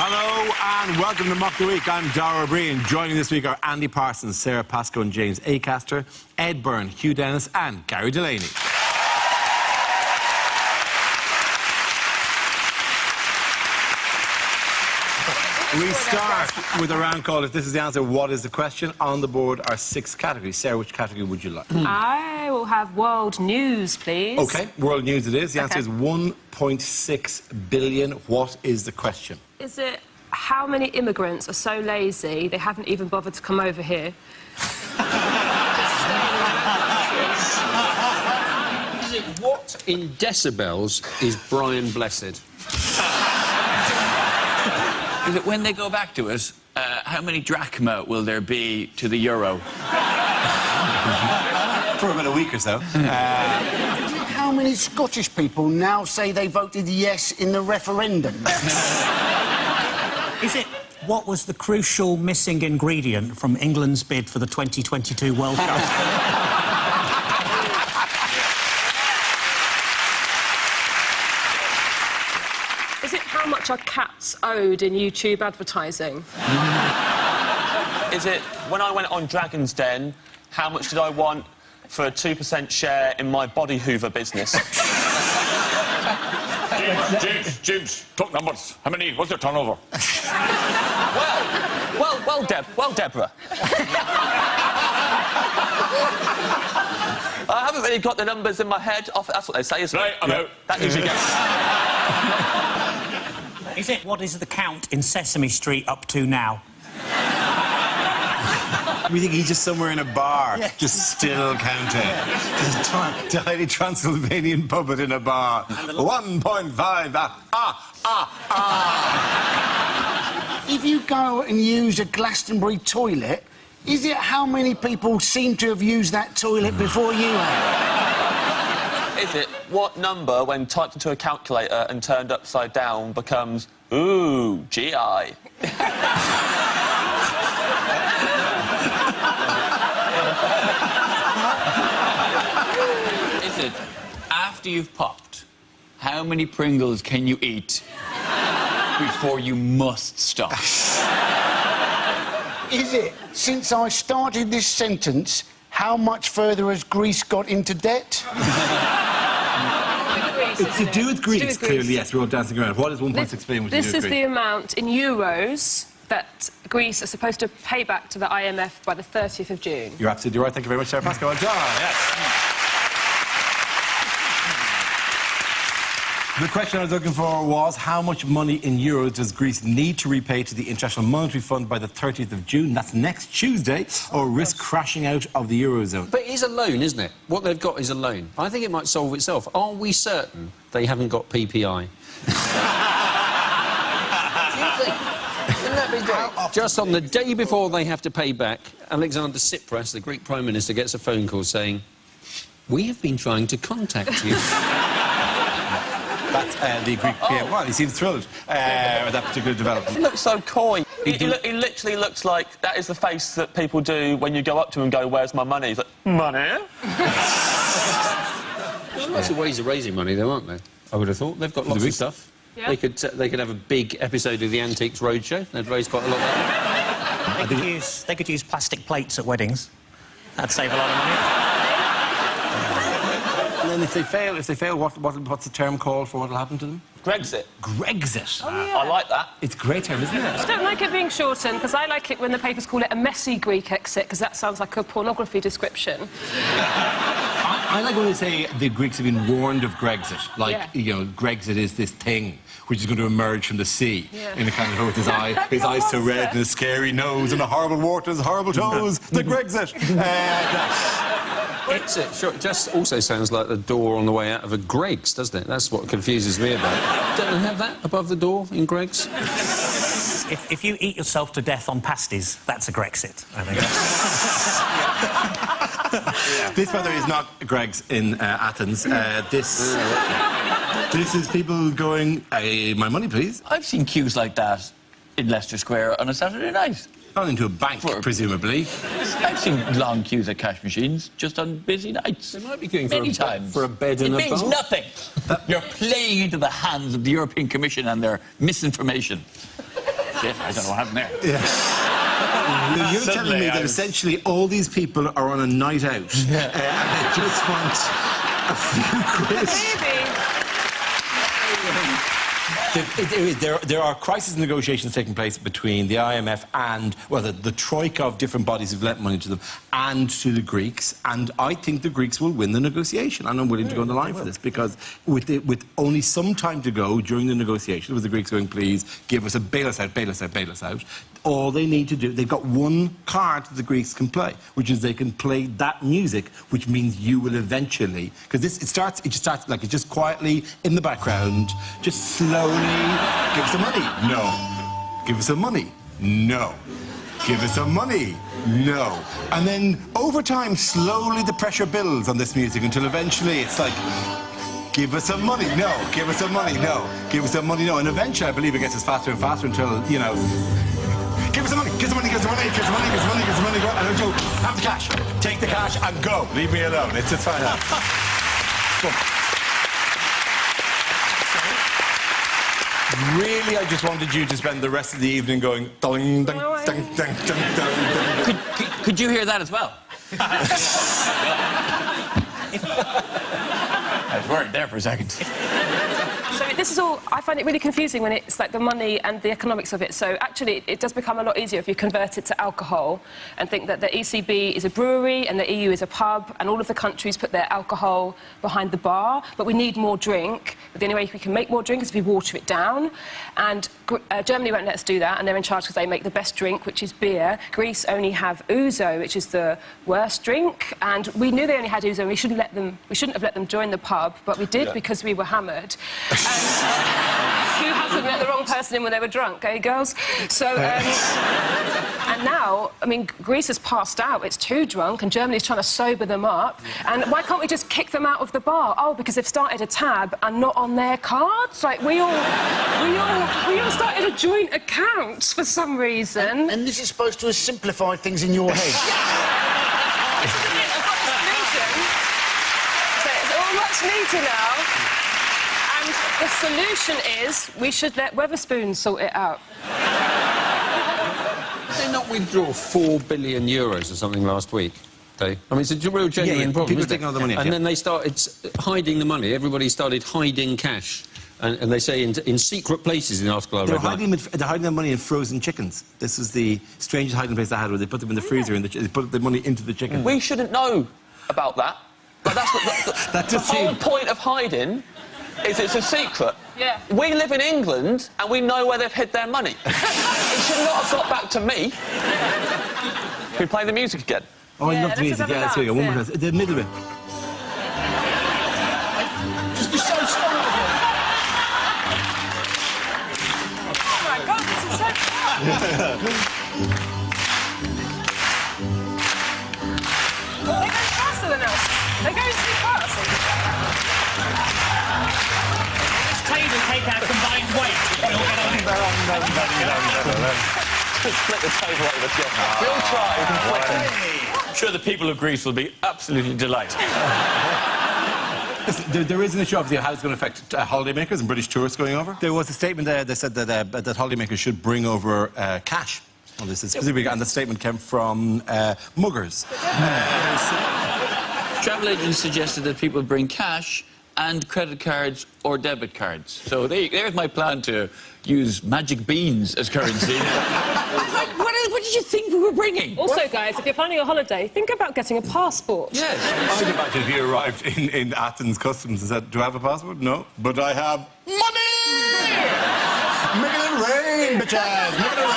Hello and welcome to Mock the Week. I'm Dara O'Brien. Joining this week are Andy Parsons, Sara, Pascoe and James Acaster, Ed Byrne, Hugh Dennis and Gary Delaney. We start with a round call. If this is the answer, what is the question? On the board are 6 categories. Sarah, which category would you like? I will have world news, please. OK, world news it is. The answer is 1.6 billion. What is the question? Is it how many immigrants are so lazy they haven't even bothered to come over here? Is it what in decibels is Brian Blessed? Is it when they go back to us, how many drachma will there be to the euro? For about a week or so. How many Scottish people now say they voted yes in the referendum? Is it what was the crucial missing ingredient from England's bid for the 2022 World Cup? Is it how much are cats owed in YouTube advertising? Is it when I went on Dragon's Den, how much did I want for a 2% share in my body hoover business? James, talk numbers. How many? What's your turnover? well, Deborah. I haven't really got the numbers in my head. That's what they say, isn't it? Right, I'm out. That usually gets... Is it what is the count in Sesame Street up to now? We think he's just somewhere in a bar, just still counting. Just tiny Transylvanian puppet in a bar. 1.5. If you go and use a Glastonbury toilet, is it how many people seem to have used that toilet before you have? Is it what number, when typed into a calculator and turned upside down, becomes, ooh, GI? Is it after you've popped, how many Pringles can you eat before you must stop? Is it, since I started this sentence, how much further has Greece got into debt? It's to do with Greece, clearly, yes, we're all dancing around. What is 1.6 billion? This is the amount in euros that Greece is supposed to pay back to the IMF by the 30th of June. You're absolutely right. Thank you very much, Sara Pascoe. Well done. Yes. The question I was looking for was how much money in euros does Greece need to repay to the International Monetary Fund by the 30th of June? That's next Tuesday, or risk crashing out of the Eurozone. But it's a loan, isn't it? What they've got is a loan. I think it might solve itself. Are we certain they haven't got PPI? Do you think? Wouldn't that be great? Just on the day before they have to pay back, Alexander Tsipras, the Greek Prime Minister, gets a phone call saying, "We have been trying to contact you." That's the Greek PM. Well, he seems thrilled with that particular development. He looks so coy. He literally looks like that is the face that people do when you go up to him and go, "Where's my money?" He's like, "Money?" There's lots of ways of raising money, though, aren't there? I would have thought. They've got lots of stuff. Yeah. They could have a big episode of the Antiques Roadshow. They'd raise quite a lot of money. They could use plastic plates at weddings. That'd save a lot of money. And then if they fail, what's the term called for what will happen to them? Grexit. Grexit. Oh, yeah. I like that. It's a great term, isn't it? I don't like it being shortened, because I like it when the papers call it a messy Greek exit, because that sounds like a pornography description. I like when they say the Greeks have been warned of Grexit. Like, you know, Grexit is this thing which is going to emerge from the sea. In a kind of with his eyes so red and a scary nose and a horrible wart and his horrible toes. The Grexit. Grexit, sure. It just also sounds like the door on the way out of a Greggs, doesn't it? That's what confuses me about it. Don't they have that above the door in Greggs? If you eat yourself to death on pasties, that's a Grexit, I think. This, by the way, is not Greg's in Athens. This is people going, my money, please. I've seen queues like that in Leicester Square on a Saturday night. Not into a bank, presumably. I've seen long queues at cash machines just on busy nights. They might be going many times. For a bed and a bath. It means nothing. You're playing into the hands of the European Commission and their misinformation. Shit, I don't know what happened there. You're telling me that essentially all these people are on a night out and they just want a few quid. There are crisis negotiations taking place between the IMF and, well, the troika of different bodies who've lent money to them and to the Greeks, and I think the Greeks will win the negotiation, and I'm willing to go on the line for this, because with only some time to go during the negotiation, with the Greeks going, please, give us a bail us out, bail us out, bail us out, all they need to do, they've got one card that the Greeks can play, which is they can play that music, which means you will eventually, because it just starts like it's just quietly in the background, just slowly, give us some money, no. Give us some money, no. Give us some money, no. And then over time, slowly the pressure builds on this music until eventually it's like, give us some money, no. Give us some money, no. Give us some money, no. And eventually, I believe it gets us faster and faster until, you know, give us some money, give us some money, give us some money, give us some money, give us some money, give us some money, and until have the cash. Take the cash and go. Leave me alone. It's fine. Really, I just wanted you to spend the rest of the evening going ding, ding, ding, ding, ding, ding. Could you hear that as well? I was worried there for a second. So this is all, I find it really confusing when it's like the money and the economics of it. So actually, it does become a lot easier if you convert it to alcohol and think that the ECB is a brewery and the EU is a pub, and all of the countries put their alcohol behind the bar, but we need more drink. But the only way we can make more drink is if we water it down. And Germany won't let us do that, and they're in charge because they make the best drink, which is beer. Greece only have ouzo, which is the worst drink, and we knew they only had ouzo, and we shouldn't have let them join the pub, but we did because we were hammered. Who hasn't let the wrong person in when they were drunk, eh, girls? So, and now, I mean, Greece has passed out, it's too drunk, and Germany's trying to sober them up. And why can't we just kick them out of the bar? Oh, because they've started a tab and not on their cards? Like, we all started a joint account for some reason. And this is supposed to simplify things in your head. I've got the solution. So it's all much neater now. And the solution is we should let Weatherspoons sort it out. Did they not withdraw €4 billion or something last week? I mean, it's a real genuine problem. People taking all the money. And then they started hiding the money. Everybody started hiding cash. And they say in secret places in the article I read. They're hiding their money in frozen chickens. This is the strangest hiding place I had, where they put them in the freezer and they put the money into the chicken. We shouldn't know about that. But that's the whole point of hiding. It's a secret. Yeah. We live in England and we know where they've hid their money. It should not have got back to me. Can we play the music again? Oh, I love the music. Yeah, let's hear it. One more time. The middle bit. Just be so strong. Oh my God, this is so fun. They're going faster than us. They're going too fast. Table take our combined weight. Split the table over. We'll try. I'm sure the people of Greece will be absolutely delighted. Listen, there is an issue, obviously, of how it's going to affect holidaymakers and British tourists going over. There was a statement there that said that holidaymakers should bring over cash. Well, this is specific, and the statement came from muggers. Travel agents suggested that people bring cash and credit cards or debit cards. So there's my plan to use magic beans as currency. What did you think we were bringing? Also, guys, if you're planning a holiday, think about getting a passport. Yes. I can imagine if you arrived in Athens Customs and said, do I have a passport? No. But I have money! Make it rain, bitches! Make it rain!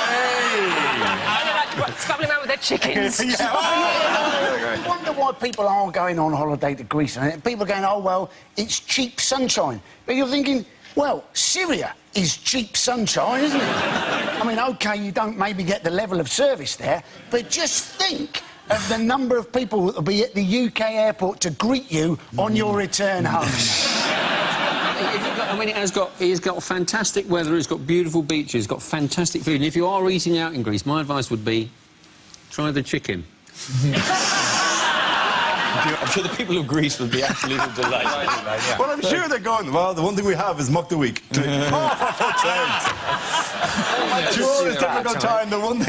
Scrabbling around with their chickens. I wonder why people aren't going on holiday to Greece. And people are going, oh, well, it's cheap sunshine. But you're thinking, well, Syria is cheap sunshine, isn't it? I mean, OK, you don't maybe get the level of service there, but just think of the number of people that will be at the UK airport to greet you on your return home. I mean, it's got fantastic weather, it's got beautiful beaches, it's got fantastic food. And if you are eating out in Greece, my advice would be, try the chicken. Do I'm sure the people of Greece will be absolutely delighted. Well, I'm sure they're going, well, the one thing we have is Muck the Week. Oh, for fuck's sake. Through this difficult time, the one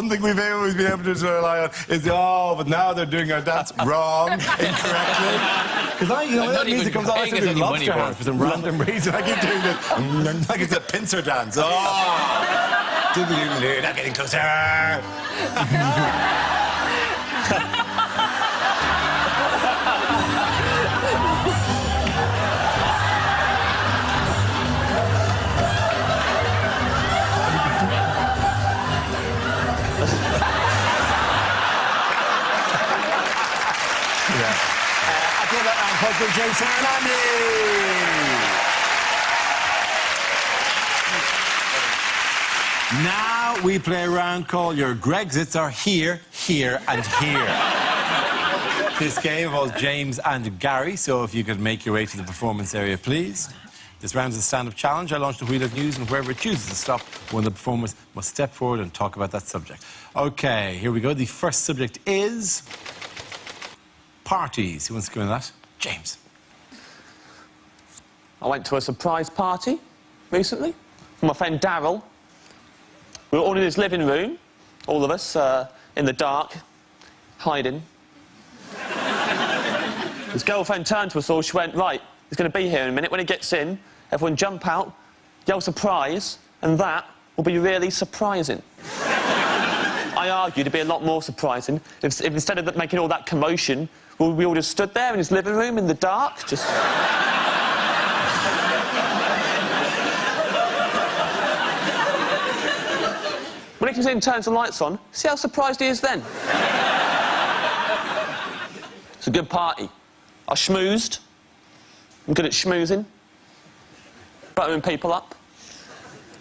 thing we've always been able to rely on is, oh, but now they're doing our dance wrong, incorrectly. Because when that music comes on, I start doing lobster hands for some random reason. I keep doing this, like it's a pincer dance. Oh! Not getting closer. Pascoe, James, Sara and Andy. Now we play a round called Your Grexits Are Here, Here and Here. This game involves James and Gary, so if you could make your way to the performance area, please. This round is a stand-up challenge. I launched the wheel of news, and whoever it chooses to stop, one of the performers must step forward and talk about that subject. OK, here we go. The first subject is parties. Who wants to go in that? James. I went to a surprise party recently with my friend Daryl. We were all in his living room, all of us, in the dark, hiding. His girlfriend turned to us all, she went, right, he's going to be here in a minute. When he gets in, everyone jump out, yell surprise, and that will be really surprising. I argued it'd be a lot more surprising if instead of making all that commotion, we all just stood there in his living room in the dark, just... When he comes in and turns the lights on, see how surprised he is then? It's a good party. I schmoozed. I'm good at schmoozing. Buttering people up.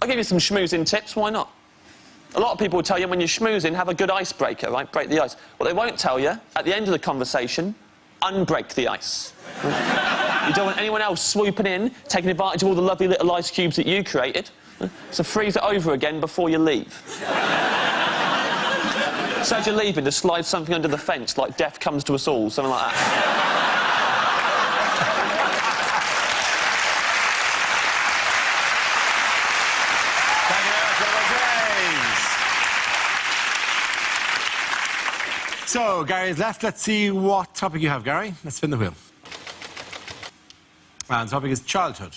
I'll give you some schmoozing tips, why not? A lot of people will tell you when you're schmoozing, have a good icebreaker, right? Break the ice. What they won't tell you, at the end of the conversation, unbreak the ice. You don't want anyone else swooping in, taking advantage of all the lovely little ice cubes that you created. So freeze it over again before you leave. So as you're leaving, just slide something under the fence, like death comes to us all, something like that. Thank you very much, so, Gary's left. Let's see what topic you have, Gary. Let's spin the wheel. And the topic is childhood.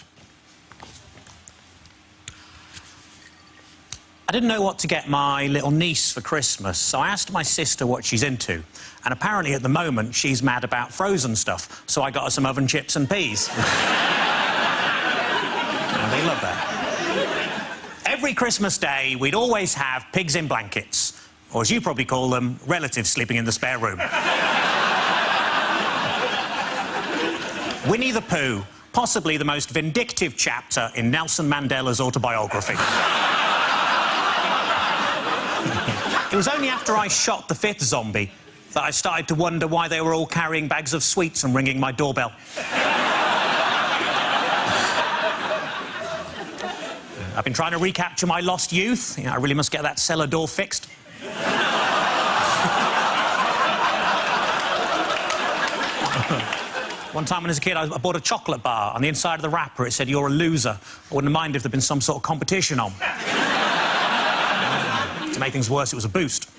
I didn't know what to get my little niece for Christmas, so I asked my sister what she's into. And apparently, at the moment, she's mad about frozen stuff, so I got her some oven chips and peas. And they love that. Every Christmas Day, we'd always have pigs in blankets, or as you probably call them, relatives sleeping in the spare room. Winnie the Pooh, possibly the most vindictive chapter in Nelson Mandela's autobiography. It was only after I shot the 5th zombie that I started to wonder why they were all carrying bags of sweets and ringing my doorbell. I've been trying to recapture my lost youth. I really must get that cellar door fixed. One time when I was a kid, I bought a chocolate bar. On the inside of the wrapper, it said, "You're a loser." I wouldn't have minded if there'd been some sort of competition on. To make things worse, it was a boost.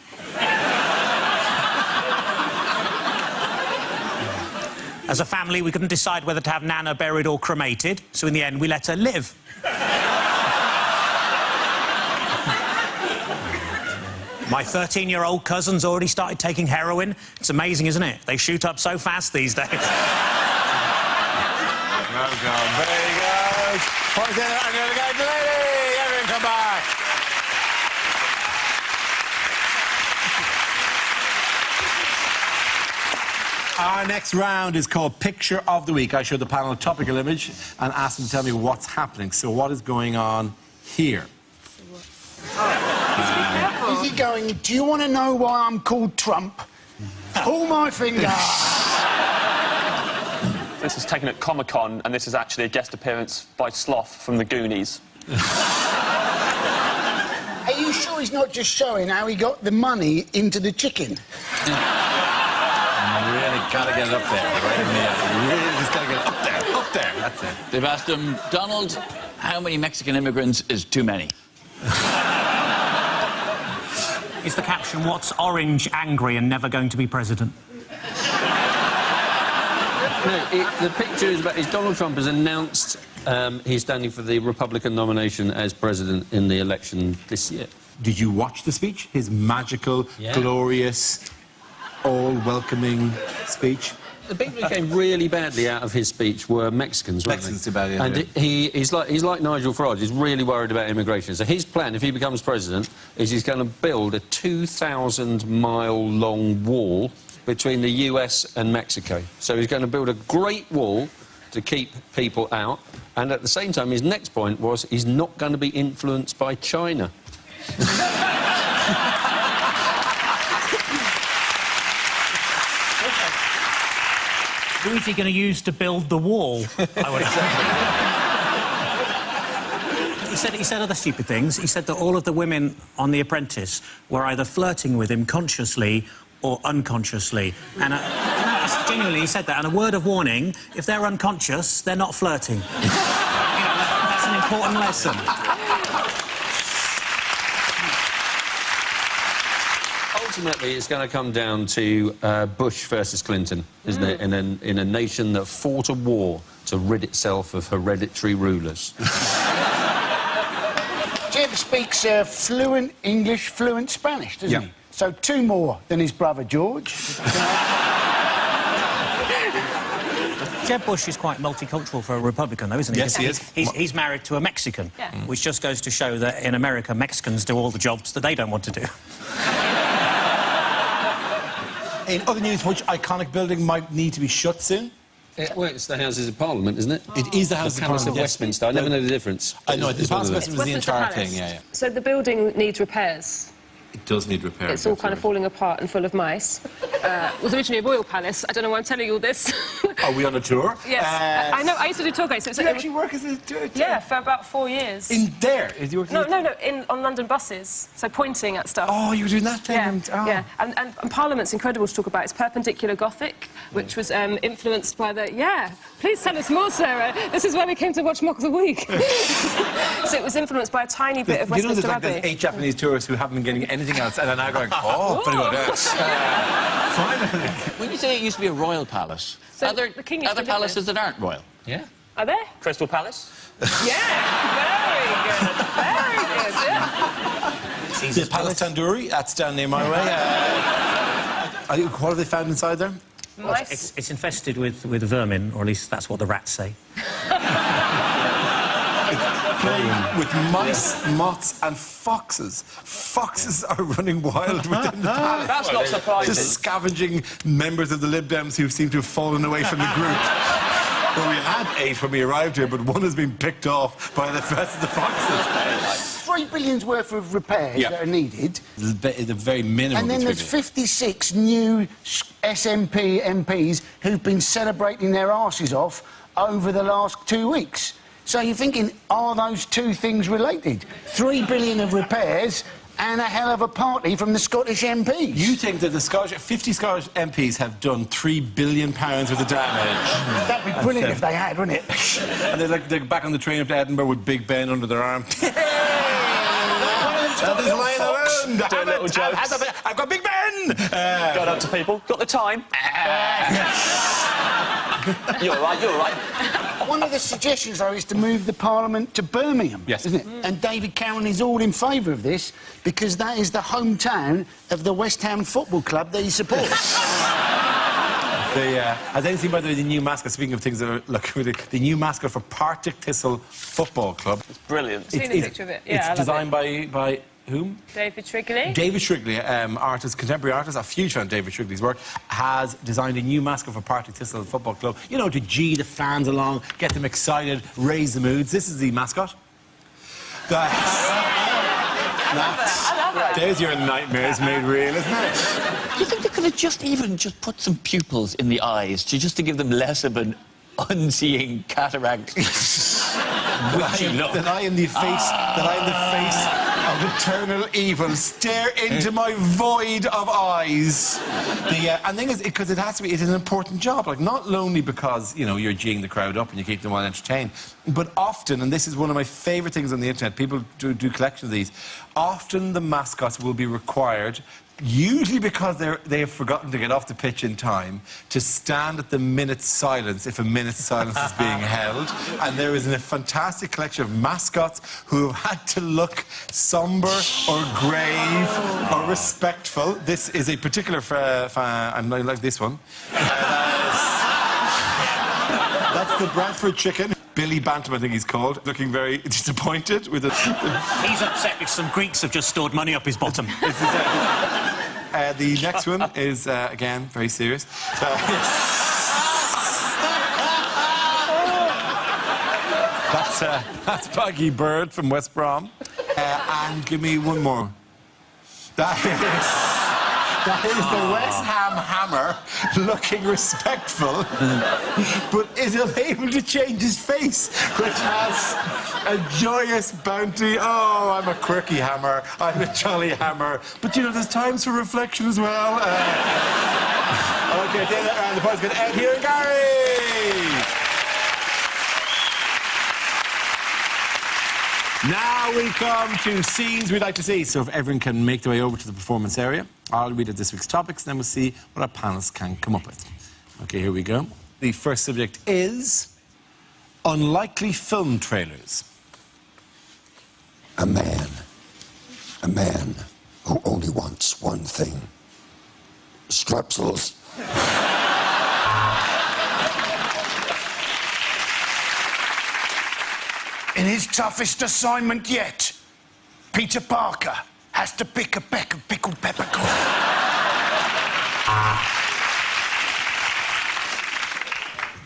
As a family, we couldn't decide whether to have Nana buried or cremated, so in the end, we let her live. My 13-year-old cousin's already started taking heroin. It's amazing, isn't it? They shoot up so fast these days. Well done. Very good. Point in, and you're the guy, Delaney. Everyone come back. Our next round is called Picture of the Week. I show the panel a topical image and ask them to tell me what's happening. So what is going on here? Is he going, do you want to know why I'm called Trump? Pull my finger. This is taken at Comic-Con, and this is actually a guest appearance by Sloth from the Goonies. Are you sure he's not just showing how he got the money into the chicken? Really gotta get it up there, right in the air. Really just gotta get it up there. That's it. They've asked him, Donald, how many Mexican immigrants is too many? Is the caption, what's orange, angry and never going to be president? No, the picture is Donald Trump has announced he's standing for the Republican nomination as president in the election this year. Did you watch the speech? His magical, glorious, all-welcoming speech? The people who came really badly out of his speech were Mexicans, weren't they? Mexicans too badly, and he's like Nigel Farage. He's really worried about immigration. So his plan, if he becomes president, is he's going to build a 2,000-mile-long wall between the US and Mexico. So he's going to build a great wall to keep people out, and at the same time, his next point was he's not going to be influenced by China. Who is he going to use to build the wall? I would He said other stupid things. He said that all of the women on The Apprentice were either flirting with him consciously or unconsciously. And genuinely, he said that. And a word of warning, if they're unconscious, they're not flirting. That's an important lesson. Ultimately, it's going to come down to Bush versus Clinton, isn't it? In a nation that fought a war to rid itself of hereditary rulers. Jim speaks fluent English, fluent Spanish, doesn't he? So 2 more than his brother George. Jeb Bush is quite multicultural for a Republican, though, isn't he? Yes, he is. He's married to a Mexican, which just goes to show that in America, Mexicans do all the jobs that they don't want to do. In other news, which iconic building might need to be shut soon? Well, it's the Houses of Parliament, isn't it? It is the House of Palace Parliament. of Westminster. I never know the difference. I know, the Palace of Westminster was the Westminster entire Palace. thing, yeah. So the building needs repairs. It does need repair. It's all kind of falling apart and full of mice. It was originally a royal palace. I don't know why I'm telling you all this. Are we on a tour? Yes. I know, I used to do tour guides. So Do you actually work as a tour? Yeah, for about 4 years. In there? Is you working No, on London buses. So pointing at stuff. Oh, you were doing that thing? Yeah. And Parliament's incredible to talk about. It's perpendicular Gothic, which was influenced by the... Yeah, please tell us more, Sarah. This is why we came to watch Mock of the Week. So it was influenced by a tiny bit of Westminster Abbey. There's 8 Japanese tourists who haven't been getting anything else, and are now going, oh, very good, yes. Finally. When you say it used to be a royal palace, So are there the king used other to live palaces that aren't royal? Yeah. Are there? Crystal Palace? Yeah, very good, yeah. The Palace Tandoori, that's down near my way. What have they found inside there? Mice. It's infested with vermin, or at least that's what the rats say. With mice, moths and foxes. Foxes are running wild within the palace. That's not surprising. Just scavenging members of the Lib Dems who seem to have fallen away from the group. Well, we had 8 when we arrived here, but one has been picked off by the rest of the foxes. 3 billion's worth of repairs that are needed. The very minimum. And then there's 56 new SNP MPs who've been celebrating their arses off over the last 2 weeks. So you're thinking, are those 2 things related? 3 billion of repairs and a hell of a party from the Scottish MPs. You think that the 50 Scottish MPs have done £3 billion worth of damage? That'd be brilliant if they had, wouldn't it? And they're back on the train up to Edinburgh with Big Ben under their arm. I've got Big Ben! Going up to people. Got the time? You're all right. One of the suggestions, though, is to move the Parliament to Birmingham, isn't it? And David Cameron is all in favour of this because that is the hometown of the West Ham Football Club that he supports. Has anyone seen, by the way, the new mascot? Speaking of things that are... Look, the new mascot for Partick Thistle Football Club. It's brilliant. I've seen a picture of it. Yeah, it's designed by whom? David Shrigley. David Shrigley, contemporary artist, a huge fan of David Shrigley's work, has designed a new mascot for Partick Thistle Football Club. You know, to G the fans along, get them excited, raise the moods. This is the mascot. There's your nightmares made real, isn't it? Do you think they could have just put some pupils in the eyes to give them less of an unseeing cataract. That I, in the face of eternal evil, stare into my void of eyes. And the thing is, because it has to be, it is an important job. Like, not only because, you know, you're geeing the crowd up and you keep them well entertained, but often, and this is one of my favourite things on the internet, people do collections of these, often the mascots will be required, usually because they have forgotten to get off the pitch in time, to stand at the minute's silence if a minute's silence is being held. And there is a fantastic collection of mascots who have had to look sombre or grave or respectful. This is a particular I like this one. That's the Bradford chicken. Billy Bantam, I think he's called, looking very disappointed with it. He's upset because some Greeks have just stored money up his bottom. The next one is, again, very serious. That's Buggy Bird from West Brom. And give me one more. That is the West Ham Hammer, looking respectful, but is unable to change his face, which has a joyous bounty. Oh, I'm a quirky hammer, I'm a jolly hammer. But, you know, there's times for reflection as well. OK, and the point's going to end here. Gary! Now we come to scenes we'd like to see. So if everyone can make their way over to the performance area, I'll read out this week's topics, and then we'll see what our panelists can come up with. OK, here we go. The first subject is unlikely film trailers. A man who only wants one thing. Strepsils. In his toughest assignment yet, Peter Parker has to pick a peck of pickled peppercorn.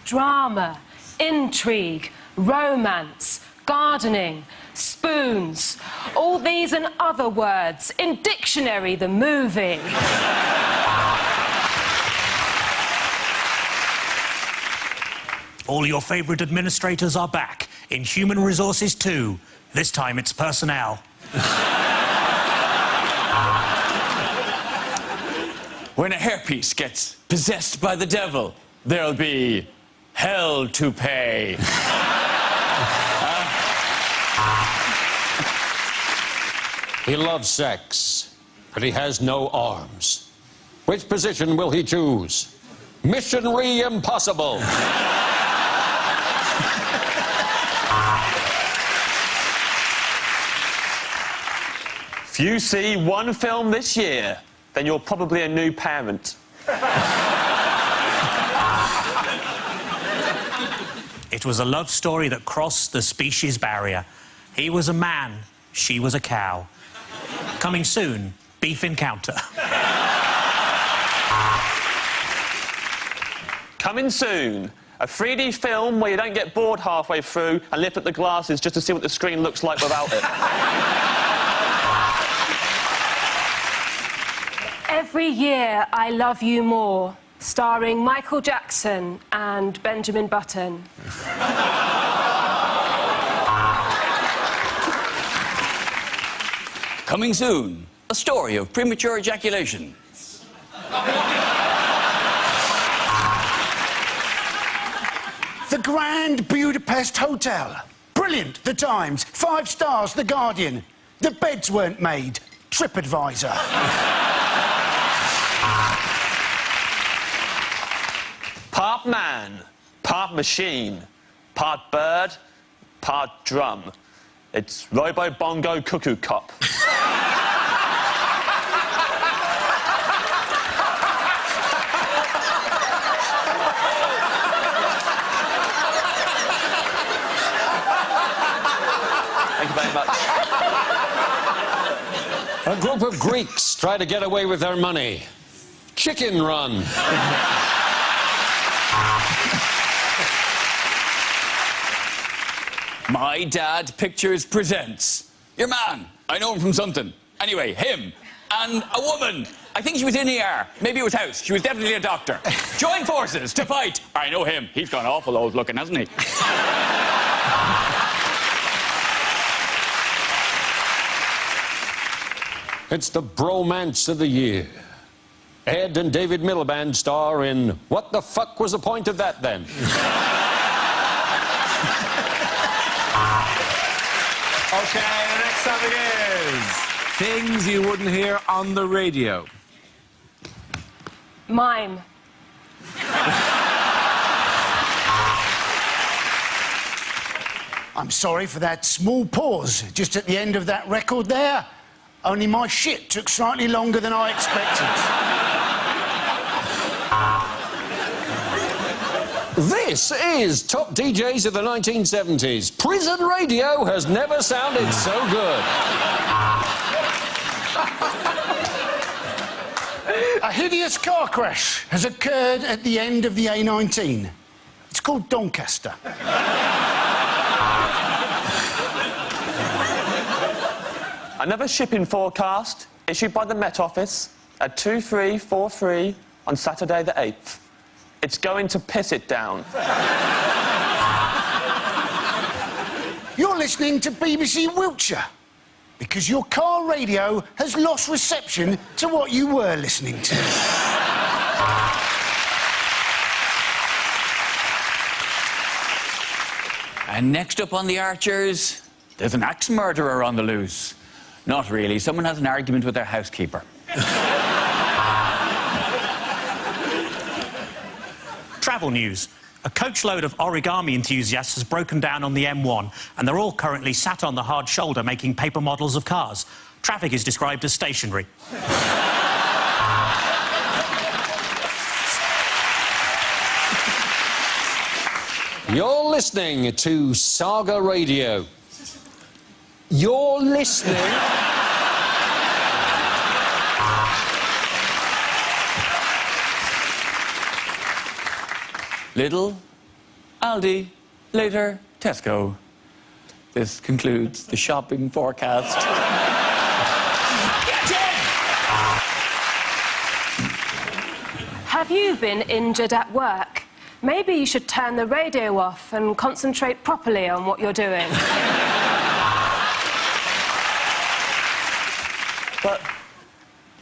Drama, intrigue, romance, gardening, spoons. All these and other words in Dictionary the movie. All your favourite administrators are back in Human Resources 2. This time it's personnel. When a hairpiece gets possessed by the devil, there'll be hell to pay. He loves sex, but he has no arms. Which position will he choose? Missionary impossible. If you see one film this year, then you're probably a new parent. It was a love story that crossed the species barrier. He was a man, she was a cow. Coming soon, Beef Encounter. Coming soon, a 3D film where you don't get bored halfway through and lift up the glasses just to see what the screen looks like without it. Every Year I Love You More, starring Michael Jackson and Benjamin Button. Coming soon, a story of premature ejaculation. The Grand Budapest Hotel. Brilliant, The Times. 5 stars, The Guardian. The beds weren't made. TripAdvisor. Part man, part machine, part bird, part drum. It's Robo Bongo Cuckoo Cop. Thank you very much. A group of Greeks try to get away with their money. Chicken Run. My Dad Pictures presents. Your man, I know him from something. Anyway, him and a woman. I think she was in ER. Maybe it was house. She was definitely a doctor. Join forces to fight. I know him. He's gone awful old looking, hasn't he? It's the bromance of the year. Ed and David Miliband star in What the Fuck Was the Point of That, Then? OK, the next topic is things you wouldn't hear on the radio. Mime. I'm sorry for that small pause just at the end of that record there. Only my shit took slightly longer than I expected. This is Top DJs of the 1970s. Prison radio has never sounded so good. A hideous car crash has occurred at the end of the A19. It's called Doncaster. Another shipping forecast issued by the Met Office at 2343 on Saturday the 8th. It's going to piss it down. You're listening to BBC Wiltshire because your car radio has lost reception to what you were listening to. And next up on the Archers, there's an axe murderer on the loose. Not really. Someone has an argument with their housekeeper. Travel news. A coachload of origami enthusiasts has broken down on the M1, and they're all currently sat on the hard shoulder making paper models of cars. Traffic is described as stationary. You're listening to Saga Radio. You're listening... Lidl, Aldi, later Tesco. This concludes the shopping forecast. Have you been injured at work? Maybe you should turn the radio off and concentrate properly on what you're doing. But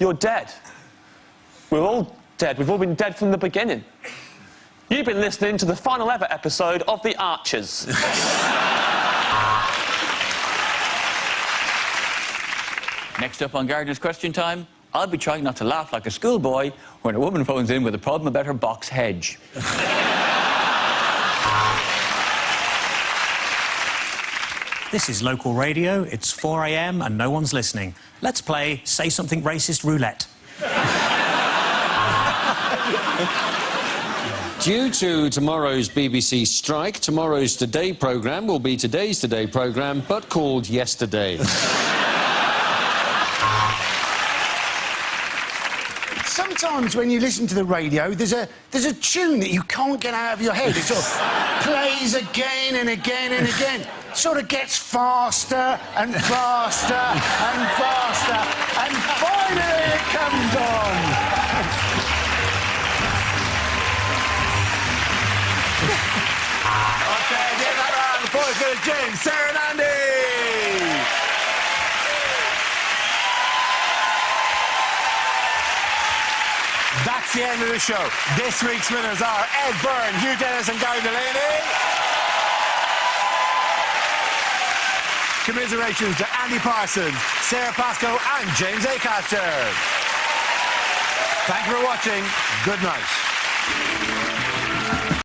you're dead. We're all dead. We've all been dead from the beginning. You've been listening to the final ever episode of The Archers. Next up on Gardener's Question Time, I'll be trying not to laugh like a schoolboy when a woman phones in with a problem about her box hedge. This is local radio, it's 4 a.m. and no one's listening. Let's play Say Something Racist Roulette. Due to tomorrow's BBC strike, tomorrow's Today programme will be today's Today programme, but called Yesterday. Sometimes when you listen to the radio, there's a tune that you can't get out of your head. It sort of plays again and again and again. Sort of gets faster and faster and faster, and finally it comes on. OK, give that round of applause for James, Sara and Andy. That's the end of the show. This week's winners are Ed Byrne, Hugh Dennis and Delaney. Commiserations to Andy Parsons, Sara Pascoe and James Acaster. Thank you for watching. Good night.